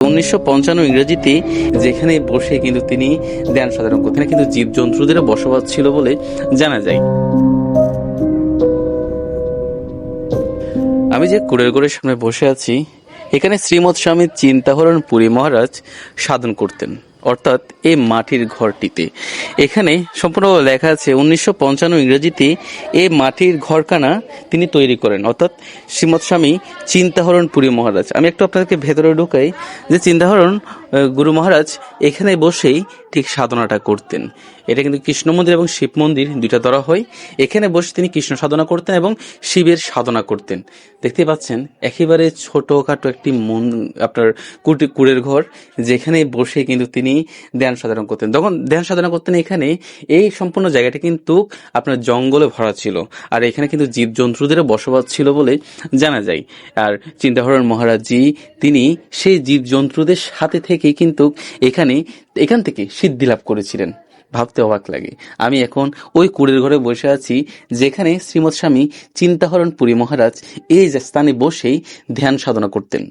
1955 ইংরেজিতে যেখানে বসে কিন্তু তিনি ধ্যান সাধনা করতেন, কিন্তু জীবজন্তুদেরও বসবাস ছিল বলে জানা যায়। আমি যে কুড়ের ঘরের সামনে বসে আছি, এখানে শ্রীমৎ স্বামী চিন্তাহরণ পুরী মহারাজ সাধন করতেন, অর্থাৎ এই মাটির ঘরটিতে। এখানে সম্পূর্ণ লেখা আছে 1955 ইংরেজিতে এই মাটির ঘরখানা তিনি তৈরি করেন, অর্থাৎ শ্রীমৎ স্বামী চিন্তাহরণ পুরী মহারাজ। আমি একটু আপনাদেরকে ভেতরে ঢুকাই যে চিন্তাহরণ গুরু মহারাজ এখানে বসেই ঠিক সাধনাটা করতেন। এটা কিন্তু কৃষ্ণ মন্দির এবং শিব মন্দির দুইটা ধরা হয়। এখানে বসে তিনি কৃষ্ণ সাধনা করতেন এবং শিবের সাধনা করতেন। দেখতে পাচ্ছেন একেবারে ছোটখাটো একটি আপনার কুড়ের ঘর, যেখানে বসে কিন্তু তিনি ধ্যান সাধনা করতেন। যখন ধ্যান সাধনা করতেন এখানে, এই সম্পূর্ণ জায়গাটা কিন্তু আপনার জঙ্গলে ভরা ছিল, আর এখানে কিন্তু জীবজন্তুদেরও বসবাস ছিল বলে জানা যায়। আর চিন্তাহরণ মহারাজজি তিনি সেই জীবজন্তুদের সাথে থেকে কিন্তু এখান থেকে সিদ্ধি লাভ করেছিলেন। ভাবতে অবাক লাগে। আমি এখন ওই কুড়ের ঘরে বসে আছি, যেখানে শ্রীমৎ স্বামী চিন্তাহরণ পুরী মহারাজ এই স্থানে বসেই ধ্যান সাধনা করতেন।